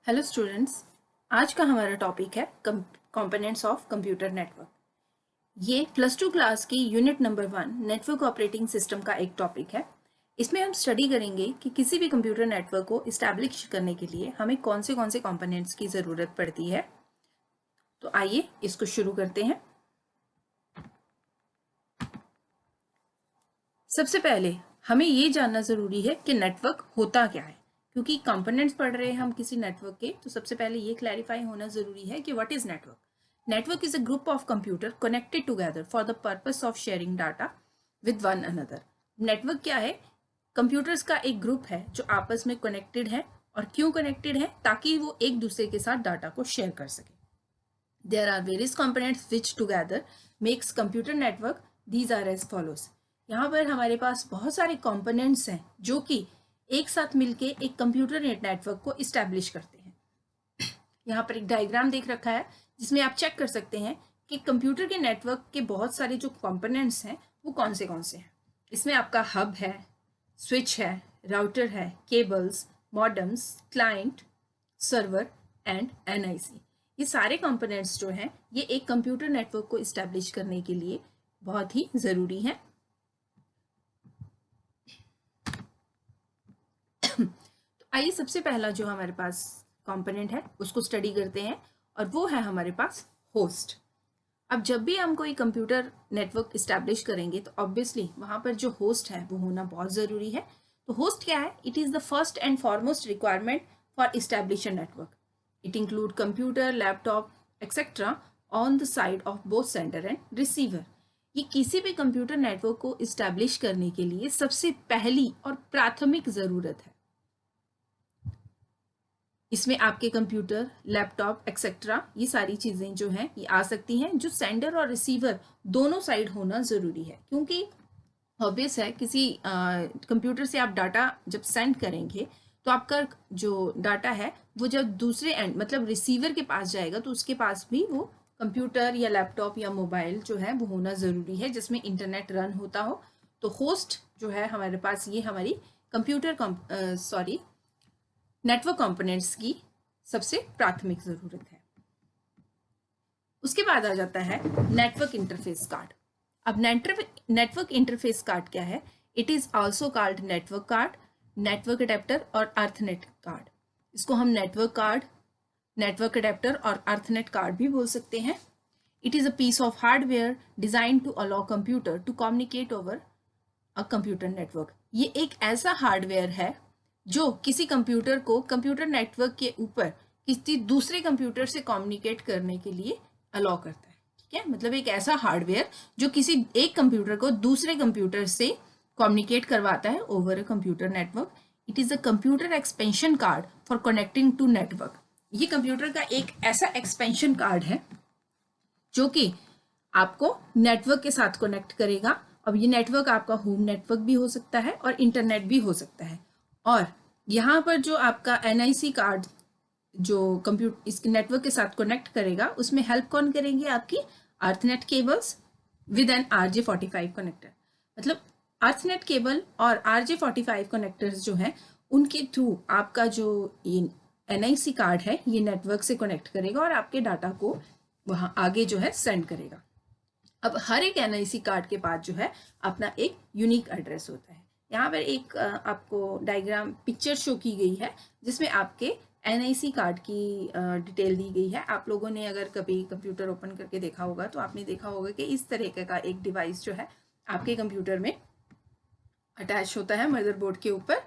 Hello students. आज का हमारा टॉपिक है कंपोनेंट्स ऑफ कंप्यूटर नेटवर्क। ये +2 क्लास की unit number 1 network operating system का एक टॉपिक है। इसमें हम स्टडी करेंगे कि किसी भी कंप्यूटर नेटवर्क को इस्टेब्लिश करने के लिए हमें कौन से कंपोनेंट्स की ज़रूरत पड़ती है। तो आइए इसको शुरू करते हैं। सबसे पहले हमें ये जानना ज़रूरी है कि नेटवर्क होता क्या है, क्योंकि कंपोनेंट्स पढ़ रहे हैं हम किसी नेटवर्क के, तो सबसे पहले ये क्लैरिफाई होना ज़रूरी है कि what is network. Network is a group of computer connected together for the purpose of sharing data with one another. Network क्या है? कंप्यूटर्स का एक ग्रुप है जो आपस में कनेक्टेड है। और क्यों कनेक्टेड है? ताकि वो एक दूसरे के साथ डाटा को शेयर कर सके। There are various components which together makes computer network. These are as follows. यहाँ पर हमारे पास बहुत सारे कंपोनेंट्स हैं जो कि एक साथ मिलके एक कंप्यूटर नेटवर्क को इस्टेब्लिश करते हैं। यहाँ पर एक डायग्राम देख रखा है जिसमें आप चेक कर सकते हैं कि कंप्यूटर के नेटवर्क के बहुत सारे जो कंपोनेंट्स हैं वो कौन से हैं। इसमें आपका हब है, स्विच है, राउटर है, cables, modems, client, server and NIC. ये सारे कंपोनेंट्स जो हैं ये एक कंप्यूटर नेटवर्क को इस्टेब्लिश करने के लिए बहुत ही ज़रूरी हैं। तो आइए सबसे पहला जो हमारे पास कंपोनेंट है उसको स्टडी करते हैं, और वो है हमारे पास होस्ट। अब जब भी हम कोई कंप्यूटर नेटवर्क इस्टेब्लिश करेंगे तो ऑब्वियसली वहाँ पर जो होस्ट है वो होना बहुत ज़रूरी है। तो होस्ट क्या है? It is the first and foremost requirement for establish a network. It include computer, laptop, etc. on the side of both sender and receiver. ये किसी भी कंप्यूटर नेटवर्क को इस्टेब्लिश करने के लिए सबसे पहली और प्राथमिक ज़रूरत है। इसमें आपके कंप्यूटर, लैपटॉप एक्सेट्रा ये सारी चीज़ें जो हैं ये आ सकती हैं, जो सेंडर और रिसीवर दोनों साइड होना ज़रूरी है। क्योंकि ऑब्वियस है किसी कंप्यूटर से आप डाटा जब सेंड करेंगे तो आपका जो डाटा है वो जब दूसरे एंड मतलब रिसीवर के पास जाएगा तो उसके पास भी वो कंप्यूटर या लैपटॉप या मोबाइल जो है वो होना ज़रूरी है जिसमें इंटरनेट रन होता हो। तो होस्ट जो है हमारे पास ये हमारी नेटवर्क कंपोनेंट्स की सबसे प्राथमिक ज़रूरत है। उसके बाद आ जाता है नेटवर्क इंटरफेस कार्ड। अब नेटवर्क इंटरफेस कार्ड क्या है? It is also called network card, network adapter और अर्थनेट कार्ड। इसको हम नेटवर्क कार्ड, नेटवर्क अडेप्टर और अर्थनेट कार्ड भी बोल सकते हैं। It is a piece of hardware design to allow computer to communicate over a computer network. ये एक ऐसा हार्डवेयर है जो किसी कंप्यूटर को कंप्यूटर नेटवर्क के ऊपर किसी दूसरे कंप्यूटर से कम्युनिकेट करने के लिए अलाउ करता है। ठीक है, मतलब एक ऐसा हार्डवेयर जो किसी एक कंप्यूटर को दूसरे कंप्यूटर से कम्युनिकेट करवाता है over a computer network. It is a computer expansion card for connecting to network. ये कंप्यूटर का एक ऐसा एक्सपेंशन कार्ड है जो कि आपको नेटवर्क के साथ कनेक्ट करेगा। अब ये नेटवर्क आपका होम नेटवर्क भी हो सकता है और इंटरनेट भी हो सकता है। और यहाँ पर जो आपका एनआईसी कार्ड जो कंप्यूटर इस नेटवर्क के साथ कनेक्ट करेगा उसमें हेल्प कौन करेंगे? आपकी ethernet cables with an RJ45 connector. मतलब अर्थनेट केबल और RJ45 कनेक्टर्स जो हैं उनके थ्रू आपका जो ये एनआईसी कार्ड है ये नेटवर्क से कनेक्ट करेगा और आपके डाटा को वहाँ आगे जो है सेंड करेगा। अब हर एक एनआईसी कार्ड के पास जो है अपना एक यूनिक एड्रेस होता है। यहाँ पर एक आपको डायग्राम पिक्चर शो की गई है जिसमें आपके एनआईसी कार्ड की डिटेल दी गई है। आप लोगों ने अगर कभी कंप्यूटर ओपन करके देखा होगा तो आपने देखा होगा कि इस तरह का एक डिवाइस जो है आपके कंप्यूटर में अटैच होता है मदरबोर्ड के ऊपर।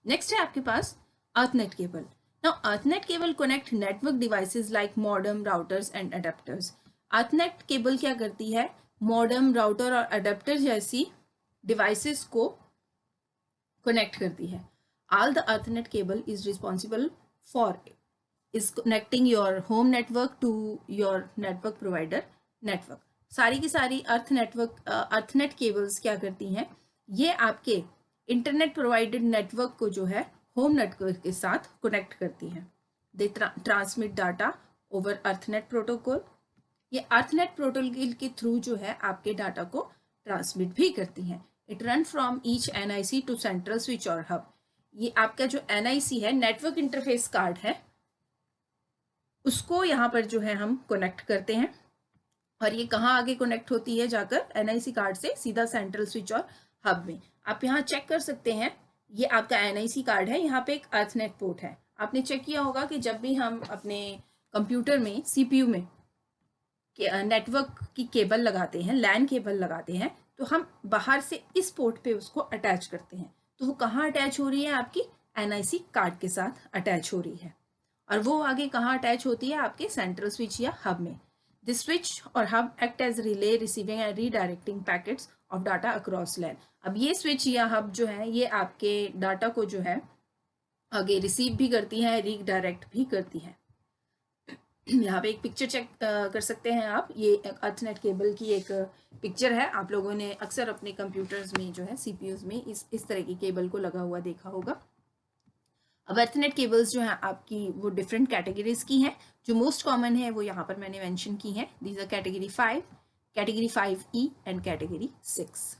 नेक्स्ट है आपके पास ethernet cable. Now ethernet cable connect network devices like modem, routers and adapters. Ethernet cable क्या करती है? मॉडेम, राउटर और अडेप्टर जैसी डिवाइसेस को कनेक्ट करती है। All the Ethernet cable is responsible for is connecting your home network to your network provider network. सारी की सारी अर्थनेट केबल्स क्या करती हैं? ये आपके इंटरनेट प्रोवाइडेड नेटवर्क को जो है होम नेटवर्क के साथ कनेक्ट करती हैं। दे ट्रांसमिट डाटा ओवर अर्थनेट प्रोटोकॉल। ये अर्थनेट प्रोटोकॉल के थ्रू जो है आपके डाटा को ट्रांसमिट भी करती हैं। It run from each NIC to central switch और हब। ये आपका जो NIC है, नेटवर्क इंटरफेस कार्ड है, उसको यहाँ पर जो है हम कनेक्ट करते हैं। और ये कहाँ आगे कनेक्ट होती है जाकर, NIC कार्ड से सीधा सेंट्रल स्विच और हब में। आप यहाँ चेक कर सकते हैं, ये आपका NIC कार्ड है, यहाँ पे एक अर्थनेट पोर्ट है। आपने चेक किया होगा कि जब भी हम अपने कंप्यूटर में CPU में नेटवर्क की केबल लगाते हैं, लैन केबल लगाते हैं, तो हम बाहर से इस पोर्ट पे उसको अटैच करते हैं। तो वो कहाँ अटैच हो रही है, आपकी NIC कार्ड के साथ अटैच हो रही है। और वो आगे कहाँ अटैच होती है, आपके सेंट्रल स्विच या हब में। दिस स्विच और hub act as relay receiving and redirecting packets of data across LAN. अब ये स्विच या हब जो है, ये आपके डाटा को जो है आगे रिसीव भी करती है, रीडायरेक्ट भी करती है। यहाँ पे एक पिक्चर चेक कर सकते हैं आप, ये अर्थनेट केबल की एक पिक्चर है। आप लोगों ने अक्सर अपने कंप्यूटर्स में जो है CPUs में इस तरह की केबल को लगा हुआ देखा होगा। अब अर्थनेट केबल्स जो है आपकी वो डिफरेंट कैटेगरीज की हैं। जो मोस्ट कॉमन है वो यहाँ पर मैंने मेंशन की है। These are category 5, category 5E and category 6।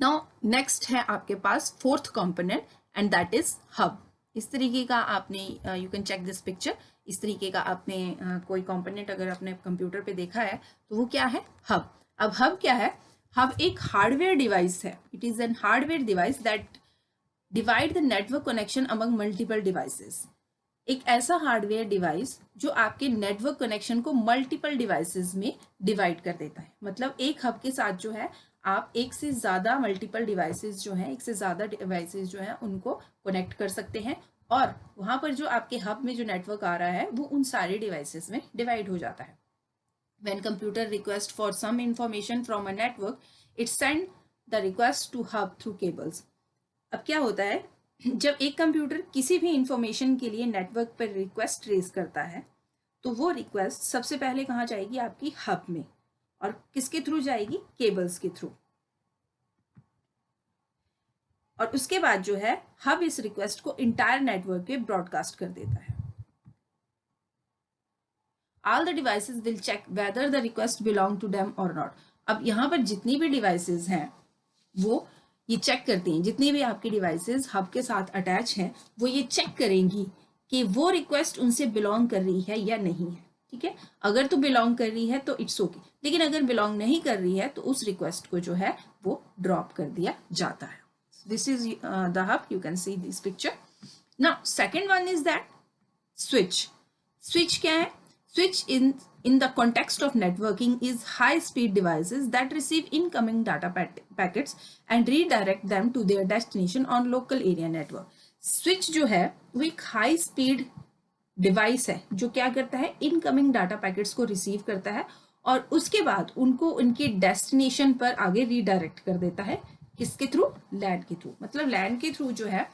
Now next है आपके पास fourth component and that is hub. इस तरीके का आपने you can check this picture, इस तरीके का आपने कोई कंपोनेंट अगर अपने कंप्यूटर पे देखा है तो वो क्या है, हब। अब हब क्या है, हब एक हार्डवेयर डिवाइस है। It is an hardware device that divide the network connection among multiple devices. एक ऐसा हार्डवेयर डिवाइस जो आपके नेटवर्क कनेक्शन को मल्टीपल डिवाइसेस में डिवाइड कर देता है। मतलब एक हब के साथ जो है आप एक से ज़्यादा मल्टीपल डिवाइसेस जो हैं, एक से ज़्यादा डिवाइसेस जो हैं उनको कनेक्ट कर सकते हैं, और वहाँ पर जो आपके हब में जो नेटवर्क आ रहा है वो उन सारे डिवाइसेस में डिवाइड हो जाता है। When computer request for some information from a network, it send the request to hub through cables. अब क्या होता है, जब एक कंप्यूटर किसी भी इंफॉर्मेशन के लिए नेटवर्क पर रिक्वेस्ट रेज करता है तो वो रिक्वेस्ट सबसे पहले कहाँ जाएगी, आपकी हब में। और किसके थ्रू जाएगी, केबल्स के थ्रू। और उसके बाद जो है हब इस रिक्वेस्ट को इंटायर नेटवर्क पे ब्रॉडकास्ट कर देता है। All the devices will check whether the request belong to them or not. अब यहाँ पर जितनी भी डिवाइसेस हैं वो ये चेक करती हैं, जितनी भी आपकी डिवाइसेस हब के साथ अटैच हैं वो ये चेक करेंगी कि वो रिक्वेस्ट उनसे बिलोंग कर रही है या नहीं है। ठीक है, अगर तो बिलोंग कर रही है तो इट्स ओके, लेकिन अगर बिलोंग नहीं कर रही है तो उस रिक्वेस्ट को जो है वो ड्रॉप कर दिया जाता है। This is the hub, you can see this picture. Now second one is that switch. Switch क्या है, switch in the context of networking is high speed devices that receive incoming data packets and redirect them to their destination on local area network. switch जो है वो एक high speed device है जो क्या करता है, इनकमिंग डाटा पैकेट्स को रिसीव करता है और उसके बाद उनको उनके डेस्टिनेशन पर आगे रीडायरेक्ट कर देता है। किसके थ्रू, लैन के थ्रू। मतलब लैन के थ्रू जो है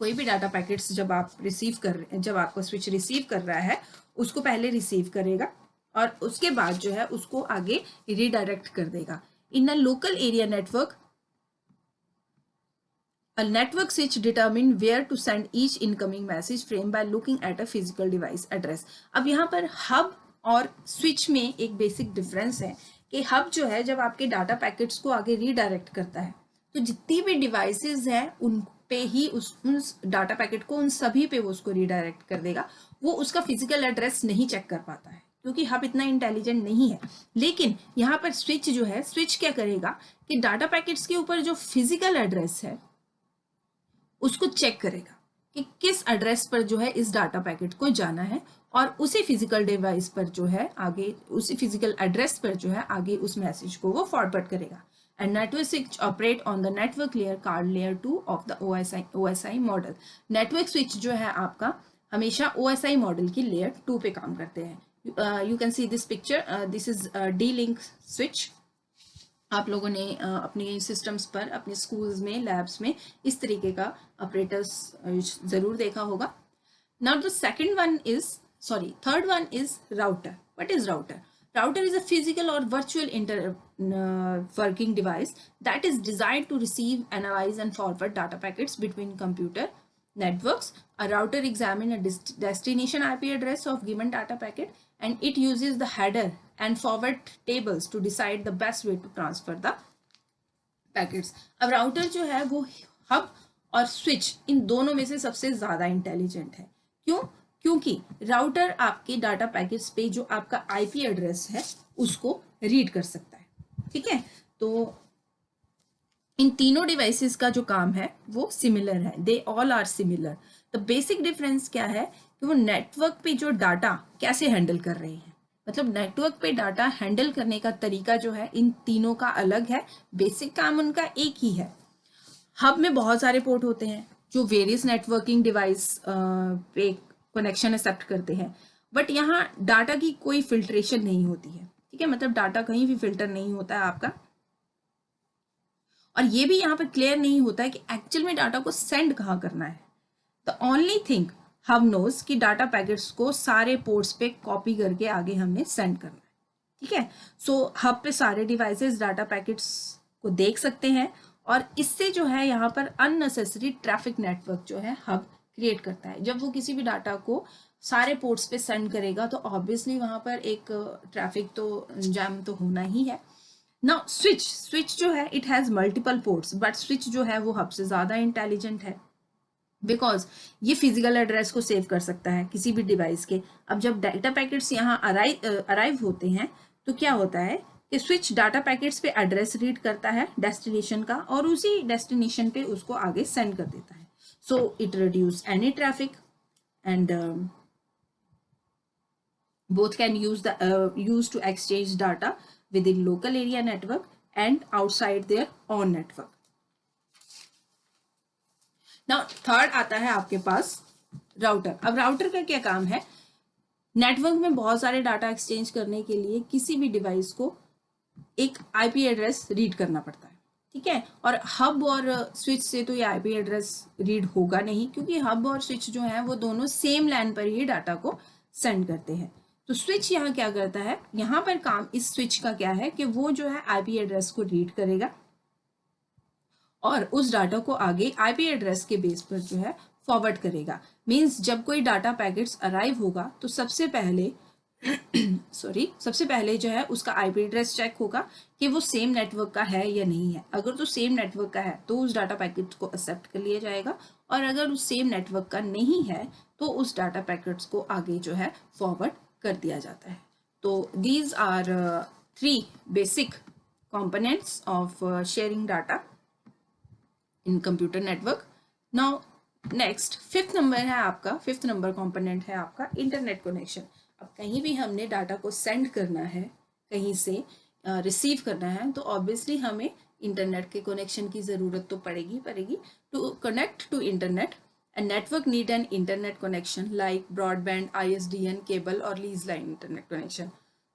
कोई भी डाटा पैकेट्स जब आप रिसीव कर रहे हैं, जब आपका स्विच रिसीव कर रहा है उसको पहले रिसीव करेगा और उसके बाद जो है उसको आगे रीडायरेक्ट कर देगा। In a local area network, a network switch determine where to send each incoming message frame by looking at a physical device address. अब यहाँ पर हब और स्विच में एक बेसिक डिफरेंस है कि हब जो है जब आपके डाटा पैकेट्स को आगे रीडायरेक्ट करता है तो जितनी भी डिवाइसेस हैं उन पे ही उस डाटा पैकेट को, उन सभी पे वो उसको रीडायरेक्ट कर देगा। वो उसका फिजिकल एड्रेस नहीं चेक कर पाता है क्योंकि हब इतना इंटेलिजेंट नहीं है। लेकिन यहाँ पर स्विच जो है, स्विच क्या करेगा कि डाटा पैकेट्स के ऊपर जो फिजिकल एड्रेस है उसको चेक करेगा कि किस एड्रेस पर जो है इस डाटा पैकेट को जाना है और उसी फिजिकल डिवाइस पर जो है आगे, उसी फिजिकल एड्रेस पर जो है आगे उस मैसेज को वो फॉरवर्ड करेगा। And network switch operate on the network layer card layer 2 of the OSI model. Network switch जो है आपका हमेशा OSI मॉडल की लेयर 2 पे काम करते हैं। You can see this picture, this is D-Link switch. आप लोगों ने अपने सिस्टम्स पर, अपने स्कूल्स में, लैब्स में इस तरीके का ऑपरेटर्स जरूर देखा होगा। Now the second one is, sorry, third one is router. What is router? Router is a physical or virtual working device that is designed to receive, analyze and forward data packets between computer networks. A router examines a destination IP address of given data packet and it uses the header and forward tables to decide the best way to transfer the packets. अब router जो है वो hub और switch in दोनों में से सबसे ज़्यादा इंटेलिजेंट है। क्यों? क्योंकि राउटर आपके डाटा पैकेट्स पे जो आपका आईपी एड्रेस है उसको रीड कर सकता है। ठीक है, तो इन तीनों डिवाइसेस का जो काम है वो सिमिलर है, they all are similar. The basic difference क्या है कि वो नेटवर्क पे जो डाटा कैसे हैंडल कर रहे हैं, मतलब नेटवर्क पे डाटा हैंडल करने का तरीका जो है इन तीनों का अलग है, बेसिक काम उनका एक ही है। हब में बहुत सारे पोर्ट होते हैं जो वेरियस नेटवर्किंग डिवाइस पे कनेक्शन एक्सेप्ट करते हैं, बट यहाँ डाटा की कोई फिल्ट्रेशन नहीं होती है। ठीक है, मतलब डाटा कहीं भी फिल्टर नहीं होता है आपका, और ये भी यहाँ पे क्लियर नहीं होता है कि एक्चुअल में डाटा को सेंड कहाँ करना है। The only thing hub knows कि डाटा पैकेट्स को सारे पोर्ट्स पे कॉपी करके आगे हमने सेंड करना है। ठीक है, सो हब पे सारे डिवाइसेस डाटा पैकेट्स को देख सकते हैं, और इससे जो है यहाँ पर अननेसेसरी ट्रैफिक नेटवर्क जो है हब क्रिएट करता है। जब वो किसी भी डाटा को सारे पोर्ट्स पे सेंड करेगा तो ऑब्वियसली वहाँ पर एक ट्रैफिक तो जैम तो होना ही है। नाउ स्विच जो है it has multiple ports, but switch जो है वो हब से ज़्यादा इंटेलिजेंट है, बिकॉज ये फिजिकल एड्रेस को सेव कर सकता है किसी भी डिवाइस के। अब जब डाटा पैकेट्स यहाँ अराइव होते हैं तो क्या होता है कि स्विच डाटा पैकेट्स पे एड्रेस रीड करता है डेस्टिनेशन का, और उसी डेस्टिनेशन पे उसको आगे सेंड कर देता है। So it reduce any traffic and both can use to exchange data within local area network and outside their own network. Now third आता है आपके पास राउटर। अब राउटर का क्या काम है, नेटवर्क में बहुत सारे डाटा एक्सचेंज करने के लिए किसी भी डिवाइस को एक आईपी एड्रेस रीड करना पड़ता है। ठीक है, और हब और स्विच से तो ये आईपी एड्रेस रीड होगा नहीं, क्योंकि हब और स्विच जो है वो दोनों सेम लैन पर ही डाटा को सेंड करते हैं। तो स्विच यहाँ क्या करता है, यहाँ पर काम इस स्विच का क्या है कि वो जो है आईपी एड्रेस को रीड करेगा और उस डाटा को आगे आईपी एड्रेस के बेस पर जो है फॉरवर्ड करेगा। मींस जब कोई डाटा पैकेट्स अराइव होगा तो सबसे पहले सबसे पहले जो है उसका आईपी एड्रेस चेक होगा कि वो सेम नेटवर्क का है या नहीं है। अगर तो सेम नेटवर्क का है तो उस डाटा पैकेट को एक्सेप्ट कर लिया जाएगा, और अगर उस सेम नेटवर्क का नहीं है तो उस डाटा पैकेट्स को आगे जो है फॉरवर्ड कर दिया जाता है। तो these are 3 basic components of sharing data in computer network. Now next fifth number component है आपका इंटरनेट कनेक्शन। अब कहीं भी हमने डाटा को सेंड करना है, कहीं से रिसीव करना है, तो ऑब्वियसली हमें इंटरनेट के कनेक्शन की ज़रूरत तो पड़ेगी। To connect to internet a network need an internet connection like broadband, ISDN, cable और लीज लाइन इंटरनेट कनेक्शन।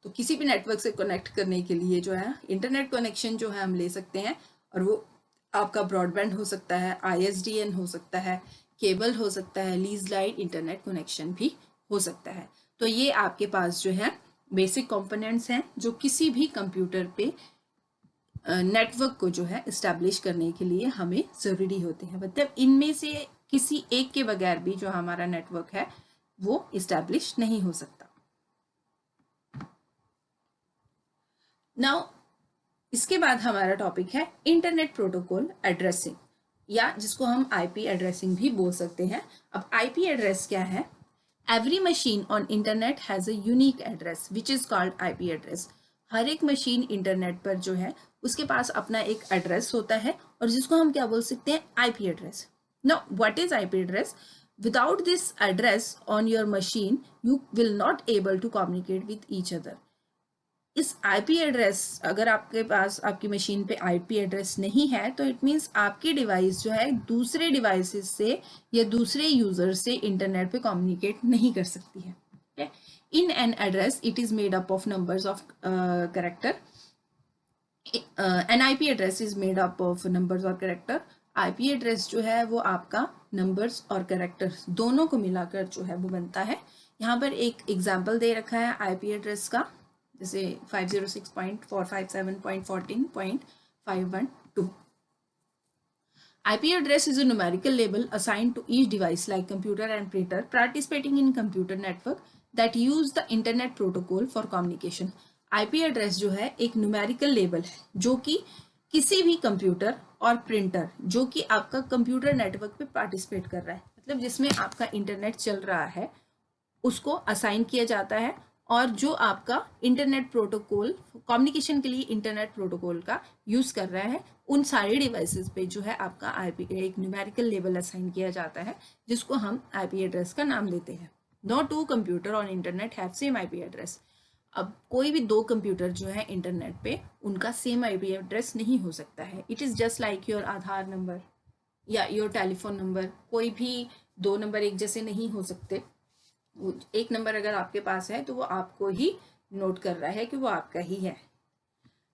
तो किसी भी नेटवर्क से कनेक्ट करने के लिए जो है इंटरनेट कनेक्शन जो है हम ले सकते हैं, और वो आपका ब्रॉडबैंड हो सकता है, ISDN हो सकता है, केबल हो सकता है, लीज लाइन इंटरनेट कनेक्शन भी हो सकता है। तो ये आपके पास जो है बेसिक कंपोनेंट्स हैं जो किसी भी कंप्यूटर पे नेटवर्क को जो है इस्टेब्लिश करने के लिए हमें ज़रूरी होते हैं। मतलब इनमें से किसी एक के बगैर भी जो हमारा नेटवर्क है वो इस्टेब्लिश नहीं हो सकता। नाउ इसके बाद हमारा टॉपिक है इंटरनेट प्रोटोकॉल एड्रेसिंग, या जिसको हम आईपी एड्रेसिंग भी बोल सकते हैं। अब आईपी एड्रेस क्या है? Every machine on internet has a unique address which is called IP address. हर एक मशीन इंटरनेट पर जो है उसके पास अपना एक एड्रेस होता है, और जिसको हम क्या बोल सकते हैं? IP address. Now, what is IP address? Without this address on your machine, you will not able to communicate with each other. इस IP एड्रेस, अगर आपके पास आपकी मशीन पे IP एड्रेस नहीं है तो इट मीन्स आपकी डिवाइस जो है दूसरे डिवाइसेस से या दूसरे यूजर से इंटरनेट पे कम्युनिकेट नहीं कर सकती है। In an address it is made up of numbers of character. An IP address is made up of numbers और कैरेक्टर। आईपी एड्रेस जो है वो आपका नंबर्स और कैरेक्टर्स दोनों को मिलाकर जो है वो बनता है। यहाँ पर एक एग्जांपल दे रखा है आईपी एड्रेस का, जैसे 506.457.14.512। IP address is a numerical label assigned to each device like computer and printer participating in computer network that use the internet protocol for communication. IP address जो है एक numerical label है जो कि किसी भी कंप्यूटर और प्रिंटर जो कि आपका कंप्यूटर नेटवर्क पे पार्टिसिपेट कर रहा है, मतलब जिसमें आपका इंटरनेट चल रहा है, उसको असाइन किया जाता है। और जो आपका इंटरनेट प्रोटोकॉल कम्युनिकेशन के लिए इंटरनेट प्रोटोकॉल का यूज कर रहा है, उन सारे डिवाइसेस पे जो है आपका आईपी एक न्यूमेरिकल लेवल असाइन किया जाता है, जिसको हम आईपी एड्रेस का नाम देते हैं। No two computer on internet have same IP address. अब कोई भी दो कंप्यूटर जो है इंटरनेट पे, उनका सेम आईपी एड्रेस नहीं हो सकता है। It is just like your Aadhaar number या योर टेलीफोन नंबर, कोई भी दो नंबर एक जैसे नहीं हो सकते। एक नंबर अगर आपके पास है तो वो आपको ही नोट कर रहा है कि वो आपका ही है।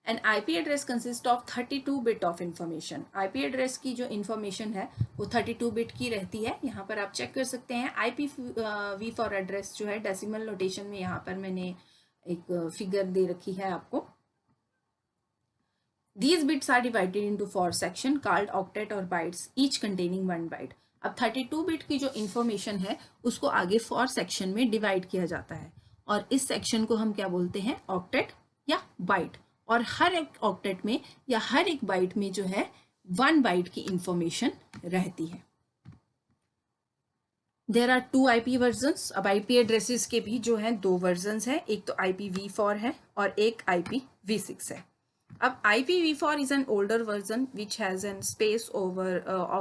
N IP address consist of 32 bit of information. IP address की जो इंफॉर्मेशन है वो 32 बिट की रहती है। यहाँ पर आप चेक कर सकते हैं आईपी वी फॉर एड्रेस जो है डेसिमल नोटेशन में, यहाँ पर मैंने एक फिगर दे रखी है आपको। These bits are divided into 4 sections called octet or bytes, each containing 1 byte. अब 32 बिट की जो इंफॉर्मेशन है उसको आगे 4 सेक्शन में डिवाइड किया जाता है, और इस सेक्शन को हम क्या बोलते हैं, ऑक्टेट या बाइट। और हर एक ऑक्टेट में या हर एक बाइट में जो है 1 बाइट की इंफॉर्मेशन रहती है। There are 2 IP versions. अब IP एड्रेसेस के भी जो है 2 वर्जन्स हैं, एक तो IPv4 है और एक IPv6 है। अब IPv4 is an older version which has an space of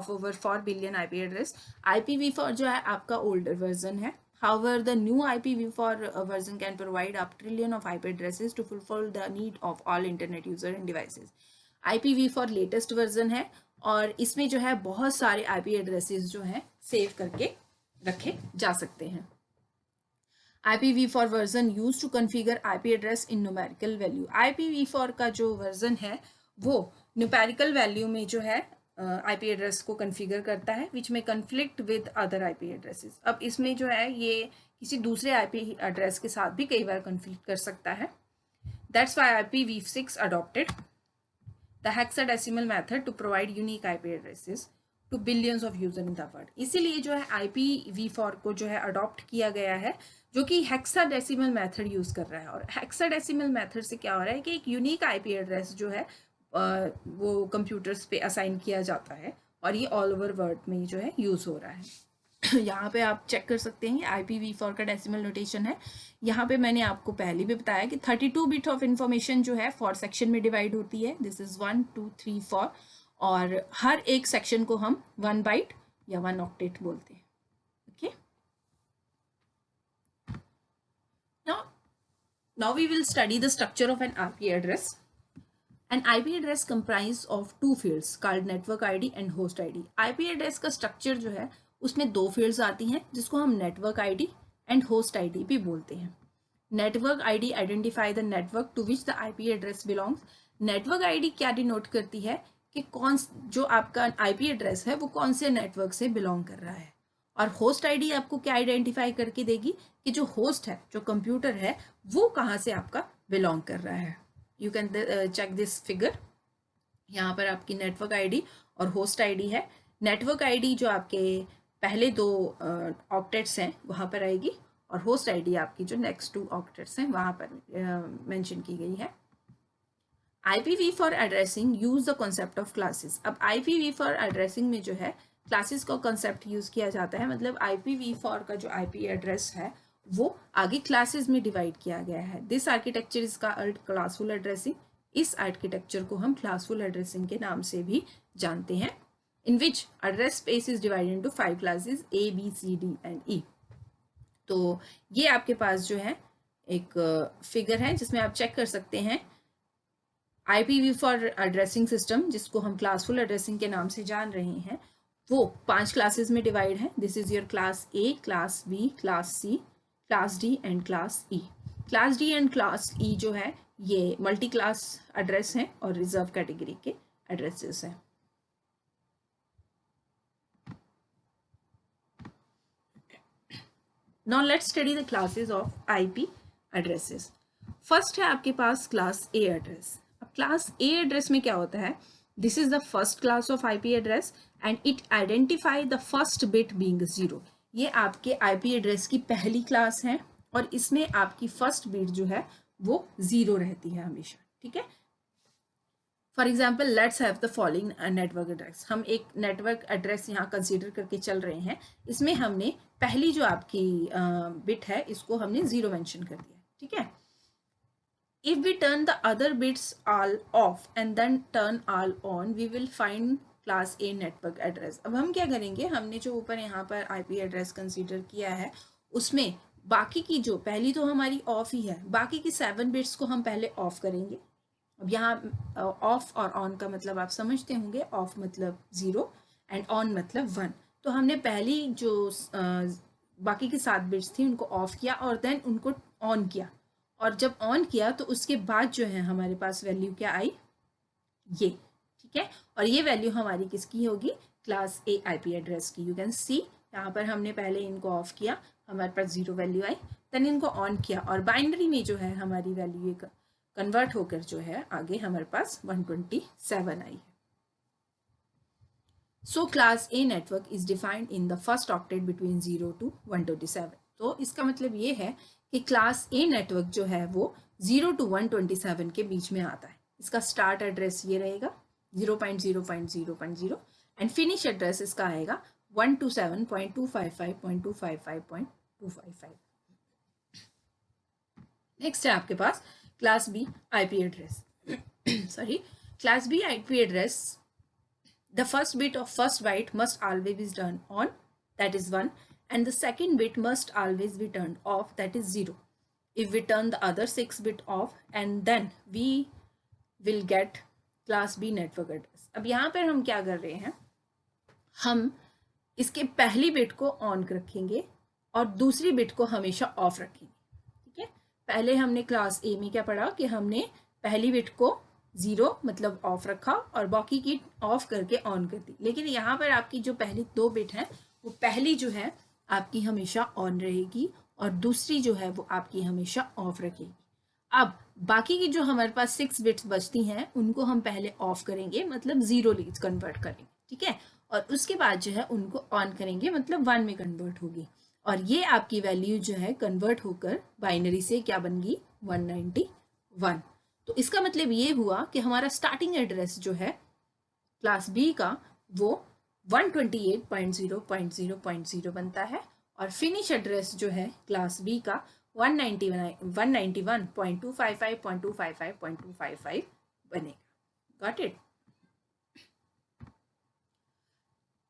over 4 billion IP address. IPv4 जो है आपका older version है। However, the new IPv4 version can provide up trillion of IP addresses to fulfill the need of all internet user and devices. IPv4 latest version है और इसमें जो है बहुत सारे IP addresses जो हैं सेव करके रखे जा सकते हैं। IPv4 version use to configure IP address in numerical value. IPv4 का जो वर्जन है वो न्यूमेरिकल वैल्यू में जो है IP एड्रेस को कॉन्फ़िगर करता है, विच में conflict with other IP addresses. अब इसमें जो है ये किसी दूसरे IP एड्रेस के साथ भी कई बार कन्फ्लिक्ट कर सकता है। That's why IPv6 adopted the hexadecimal method to provide unique IP addresses to billions of user in the world. इसीलिए जो है IPv4 को जो है अडॉप्ट किया गया है, जो कि हेक्साडेसिमल मेथड यूज कर रहा है। और हेक्साडेसिमल मेथड से क्या हो रहा है कि एक यूनिक IP एड्रेस जो है वो कंप्यूटर्स पे असाइन किया जाता है, और ये ऑल ओवर वर्ल्ड में जो है यूज हो रहा है। यहाँ पे आप चेक कर सकते हैं IPv4 का डेसिमल नोटेशन है। यहाँ पे मैंने आपको पहले भी बताया कि 32 बिट ऑफ इंफॉर्मेशन जो है 4 सेक्शन में डिवाइड होती है। दिस इज 1 2 3 4, और हर एक सेक्शन को हम 1 बाइट या 1 ऑक्टेट बोलते हैं। Okay, now we will study the structure of an IP address. An IP address comprised of 2 fields called network ID and host ID. IP address का structure जो है उसमें 2 fields आती हैं, जिसको हम network ID and host ID भी बोलते हैं। Network ID identify the network to which the IP address belongs. Network ID क्या डिनोट करती है कि कौन जो आपका IP एड्रेस है वो कौन से नेटवर्क से बिलोंग कर रहा है। और होस्ट आईडी आपको क्या आइडेंटिफाई करके देगी कि जो होस्ट है, जो कंप्यूटर है, वो कहाँ से आपका बिलोंग कर रहा है। You can check this figure. यहाँ पर आपकी नेटवर्क आईडी और होस्ट आईडी है। नेटवर्क आईडी जो आपके पहले 2 ऑक्टेट्स हैं वहाँ पर आएगी, और होस्ट आईडी आपकी जो नेक्स्ट 2 ऑक्टेट्स हैं वहाँ पर मेंशन की गई है। IPv4 addressing use the concept of classes. अब IPv4 एड्रेसिंग में जो है क्लासेस का कॉन्सेप्ट यूज किया जाता है, मतलब IPv4 का जो IP एड्रेस है वो आगे क्लासेस में डिवाइड किया गया है। This architecture is called classful addressing. इस आर्किटेक्चर को हम क्लासफुल एड्रेसिंग के नाम से भी जानते हैं, in which address space is divided into 5 classes A B C D and E। तो ये आपके पास जो है एक फिगर है जिसमें आप चेक कर सकते हैं IPv4 एड्रेसिंग सिस्टम, जिसको हम क्लासफुल एड्रेसिंग के नाम से जान रहे हैं, वो 5 क्लासेस में डिवाइड है। This is your class A, class B, class C, class D and class E। Class D and class E जो है ये मल्टी क्लास एड्रेस हैं और रिजर्व कैटेगरी के एड्रेसेस हैं। Now let's study the classes of IP addresses. First है आपके पास क्लास A एड्रेस। अब क्लास A एड्रेस में क्या होता है, this is the first class of IP address and it identify the first bit being 0। ये आपके IP एड्रेस की पहली क्लास है और इसमें आपकी फर्स्ट बिट जो है वो 0 रहती है हमेशा, ठीक है। For example let's have the following network address. हम एक नेटवर्क एड्रेस यहाँ कंसीडर करके चल रहे हैं। इसमें हमने पहली जो आपकी बिट है इसको हमने 0 मेंशन कर दिया, ठीक है। If we turn the other bits all off and then turn all on we will find class A network address. अब हम क्या करेंगे, हमने जो ऊपर यहाँ पर आईपी एड्रेस कंसीडर किया है उसमें बाकी की जो पहली तो हमारी ऑफ ही है, बाकी की 7 बिट्स को हम पहले ऑफ करेंगे। अब यहाँ ऑफ और ऑन का मतलब आप समझते होंगे, ऑफ मतलब 0 एंड ऑन मतलब 1। तो हमने पहली जो बाकी की 7 बिट्स थी उनको ऑफ किया और देन उनको ऑन किया, और जब ऑन किया तो उसके बाद जो है हमारे पास वैल्यू क्या आई, ये, ठीक है। और ये वैल्यू हमारी किसकी होगी, क्लास ए आईपी एड्रेस की। यू कैन सी यहाँ पर हमने पहले इनको ऑफ किया, हमारे पास 0 वैल्यू आई, देन इनको ऑन किया और बाइनरी में जो है हमारी वैल्यू ये कन्वर्ट होकर जो है आगे हमारे पास 127 आई है। So class A network is defined in the first octet between 0 to 127। तो इसका मतलब ये है कि क्लास ए नेटवर्क जो है वो 0 to 127 के बीच में आता है। इसका स्टार्ट एड्रेस ये रहेगा 0.0.0.0 एंड फिनिश एड्रेस इसका आएगा 127.255.255.255। नेक्स्ट है आपके पास class B IP address. Sorry, class B IP address, the first bit of first byte must always be turned on, that is 1, and the second bit must always be turned off, that is 0. If we turn the other 6 bit off and then we will get class B network address। अब यहाँ पर हम क्या कर रहे हैं, हम इसके पहली बिट को ऑन रखेंगे और दूसरी बिट को हमेशा ऑफ रखेंगे, ठीक है। पहले हमने क्लास ए में क्या पढ़ा कि हमने पहली बिट को 0 मतलब ऑफ रखा और बाकी की ऑफ करके ऑन कर दी, लेकिन यहाँ पर आपकी जो पहली 2 बिट है वो पहली जो है आपकी हमेशा ऑन रहेगी और दूसरी जो है वो आपकी हमेशा ऑफ रहेगी। अब बाकी की जो हमारे पास 6 बिट्स बचती हैं उनको हम पहले ऑफ करेंगे, मतलब 0 लीज कन्वर्ट करेंगे, ठीक है, और उसके बाद जो है उनको ऑन करेंगे, मतलब 1 में कन्वर्ट होगी, और ये आपकी वैल्यू जो है कन्वर्ट होकर बाइनरी से क्या बन गई, 191। तो इसका मतलब ये हुआ कि hमारा स्टार्टिंग एड्रेस जो है क्लास बी का वो 128.0.0.0 बनता है और फिनिश एड्रेस जो है क्लास बी का 191.255.255.255 बनेगा। Got it.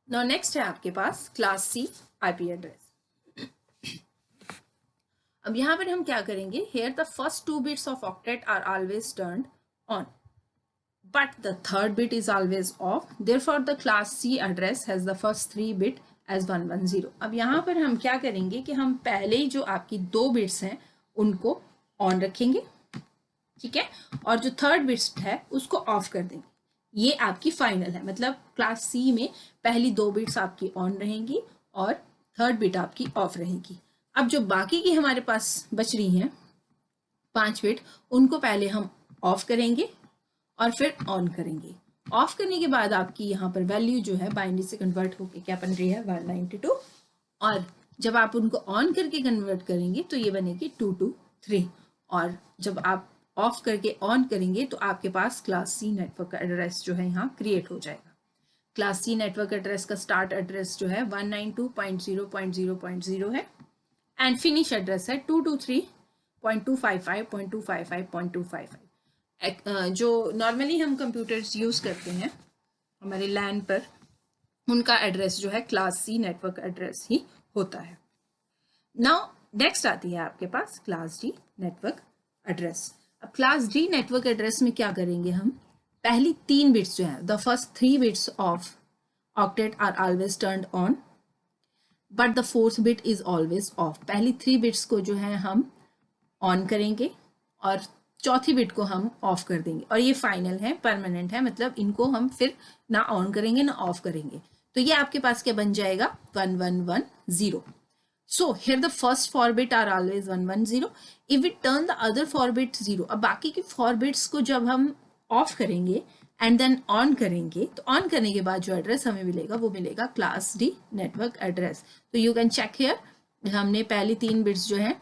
नाउ नेक्स्ट है आपके पास क्लास सी आईपी एड्रेस। अब यहाँ पर हम क्या करेंगे, here the first 2 bits of octet are always turned on, but the third bit is always off. Therefore, the class C address has the first 3 bit as 110. अब यहाँ पर हम क्या करेंगे कि हम पहले ही जो आपकी 2 बिट्स हैं उनको ऑन रखेंगे, ठीक है, और जो थर्ड बिट्स है उसको ऑफ कर देंगे। ये आपकी फाइनल है, मतलब क्लास सी में पहली 2 बिट्स आपकी ऑन रहेंगी और थर्ड बिट आपकी ऑफ रहेगी। अब जो बाकी की हमारे पास बच रही हैं 5 बिट, उनको पहले हम ऑफ करेंगे और फिर ऑन करेंगे। ऑफ करने के बाद आपकी यहाँ पर वैल्यू जो है बाइनरी से कन्वर्ट होकर क्या बन रही है, 192, और जब आप उनको ऑन करके कन्वर्ट करेंगे तो ये बनेगी 223, और जब आप ऑफ करके ऑन करेंगे तो आपके पास क्लास सी नेटवर्क एड्रेस जो है यहाँ क्रिएट हो जाएगा। क्लास सी नेटवर्क एड्रेस का स्टार्ट एड्रेस जो है 192.0.0.0 है एंड फिनिश एड्रेस है 223.255.255.255। जो नॉर्मली हम कंप्यूटर्स यूज़ करते हैं हमारे लैन पर, उनका एड्रेस जो है क्लास सी नेटवर्क एड्रेस ही होता है। नाउ नेक्स्ट आती है आपके पास क्लास डी नेटवर्क एड्रेस। अब क्लास डी नेटवर्क एड्रेस में क्या करेंगे, हम पहली 3 बिट्स जो है, the first 3 bits of octet are always turned on but the 4th bit is always off. पहली 3 बिट्स को जो है हम ऑन करेंगे और चौथी बिट को हम ऑफ कर देंगे, और ये फाइनल है, परमानेंट है, मतलब इनको हम फिर ना ऑन करेंगे ना ऑफ करेंगे। तो ये आपके पास क्या बन जाएगा, 1110। So here the first 4 bit are always 110। If we turn the other 4 bit 0, अब बाकी की 4 बिट्स को जब हम ऑफ करेंगे एंड देन ऑन करेंगे तो ऑन करने के बाद जो एड्रेस हमें मिलेगा वो मिलेगा क्लास डी नेटवर्क एड्रेस। तो यू कैन चेक हियर, हमने पहली 3 बिट्स जो है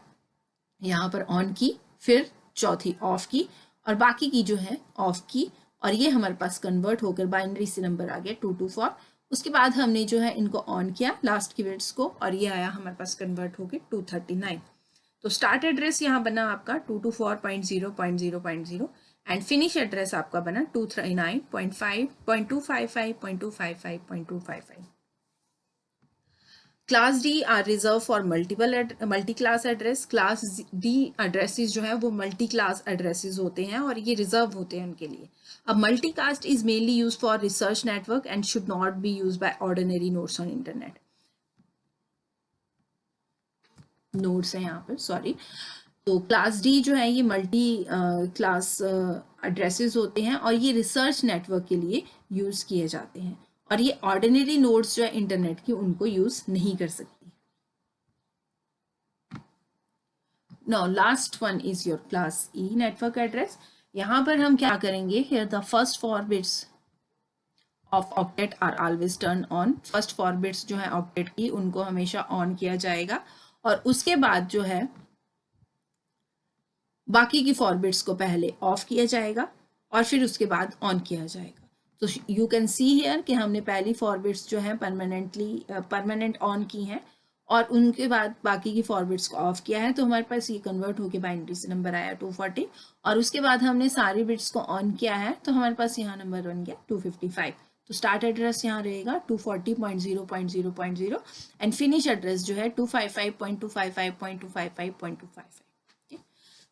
यहाँ पर ऑन की, फिर चौथी ऑफ की और बाकी की जो है ऑफ की और ये हमारे पास कन्वर्ट होकर बाइनरी से नंबर आ गया 224। उसके बाद हमने जो है इनको ऑन किया लास्ट की बिट्स को, और ये आया हमारे पास कन्वर्ट होकर 239। तो स्टार्ट एड्रेस यहाँ बना आपका 224.0.0.0 एंड फिनिश एड्रेस आपका बना 239.5.255.255.255। Class D R reserve for multi class address. Class D addresses जो है वो मल्टी क्लास एड्रेसेस होते हैं और ये रिजर्व होते हैं उनके लिए। अब multicast is mainly use for research network and should not be use by ordinary nodes on internet. Nodes है यहाँ पर, सॉरी। तो क्लास डी जो है ये मल्टी क्लास एड्रेसेस होते हैं और ये रिसर्च नेटवर्क के लिए यूज किए जाते हैं, और ये ऑर्डिनरी नोड्स जो है इंटरनेट की उनको यूज नहीं कर सकती। Now last one is your class E network address. यहाँ पर हम क्या करेंगे, here the first 4 bits of octet are always turn on. First 4 bits जो है ऑक्टेट की उनको हमेशा ऑन किया जाएगा, और उसके बाद जो है बाकी की 4 बिट्स को पहले ऑफ किया जाएगा और फिर उसके बाद ऑन किया जाएगा। तो यू कैन सी हियर कि हमने पहली 4 बिट्स जो है परमानेंट ऑन की हैं और उनके बाद बाकी की 4 बिट्स को ऑफ किया है, तो हमारे पास ये कन्वर्ट होकर बाइनरी से नंबर आया 240। और उसके बाद हमने सारी बिट्स को ऑन किया है तो हमारे पास यहाँ नंबर बन गया 255। तो स्टार्ट एड्रेस यहाँ रहेगा 240.0.0.0 एंड फिनिश एड्रेस जो है 255.255.255.255।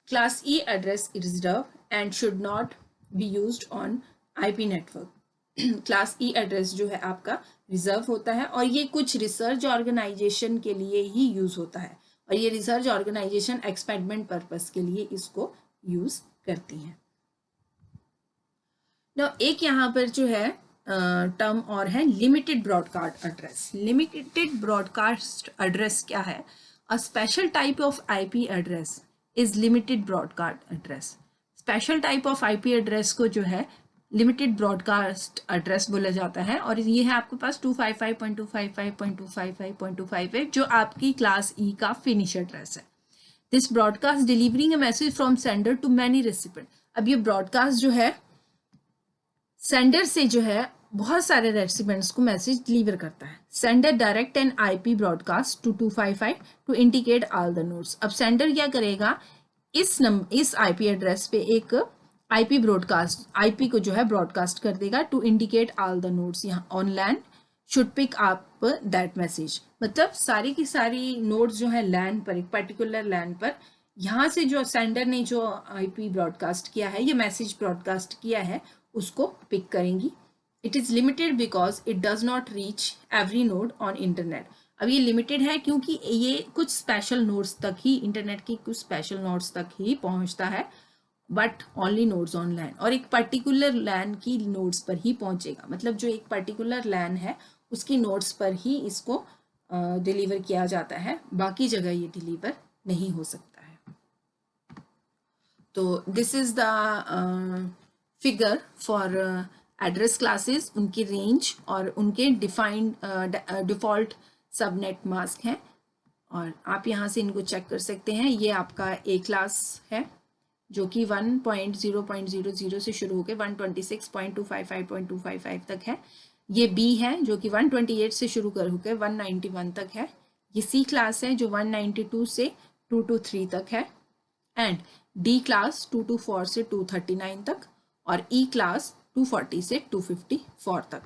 Class E address is reserve and should not be used on IP network. Class E address जो है आपका रिजर्व होता है और ये कुछ रिसर्च ऑर्गेनाइजेशन के लिए ही यूज होता है, और ये रिसर्च ऑर्गेनाइजेशन एक्सपेरिमेंट पर्पस के लिए इसको यूज करती हैं। now एक यहाँ पर जो है टर्म और है limited broadcast address. Limited broadcast address क्या है? A special type of IP address is limited broadcast address. Special type of IP address को जो है लिमिटेड ब्रॉडकास्ट एड्रेस बोला जाता है, और ये है आपके पास 255.255.255.255 जो आपकी क्लास ई का फिनिश एड्रेस है। This broadcast delivering a message from sender to many recipient. अब ये ब्रॉडकास्ट जो है सेंडर से जो है बहुत सारे रेसिपिएंट्स को मैसेज डिलीवर करता है। Sender direct an IP broadcast to 255 to indicate all the nodes. अब सेंडर क्या करेगा, इस आईपी एड्रेस पे एक आईपी को जो है ब्रॉडकास्ट कर देगा to indicate all the nodes. यहाँ on LAN should pick up that message. मतलब सारी की सारी नोड्स जो है लैन पर, एक पर्टिकुलर लैन पर, यहाँ से जो सेंडर ने जो आईपी ब्रॉडकास्ट किया है, ये मैसेज ब्रॉडकास्ट किया है, उसको पिक करेंगी। It is limited because it does not reach every node on internet. अब ये लिमिटेड है क्योंकि ये कुछ स्पेशल नोड्स तक ही, इंटरनेट की कुछ स्पेशल नोड्स तक ही पहुंचता है, बट ओनली नोड्स ऑन लैन, और एक पर्टिकुलर लैन की नोड्स पर ही पहुंचेगा। मतलब जो एक पर्टिकुलर लैन है उसकी नोड्स पर ही इसको डिलीवर किया जाता है, बाकी जगह ये डिलीवर नहीं हो सकता है। तो this is the figure for address classes, उनकी रेंज और उनके डिफाइंड डिफॉल्ट सबनेट मास्क हैं, और आप यहाँ से इनको चेक कर सकते हैं। ये आपका ए क्लास है जो कि 1.0.00 से शुरू होकर 126.255.255 तक है। ये बी है जो कि 128 से शुरू कर होकर 191 तक है। ये सी क्लास है जो 192 से 223 तक है, एंड डी क्लास 224 से 239 तक, और ई क्लास 240 से 254 तक।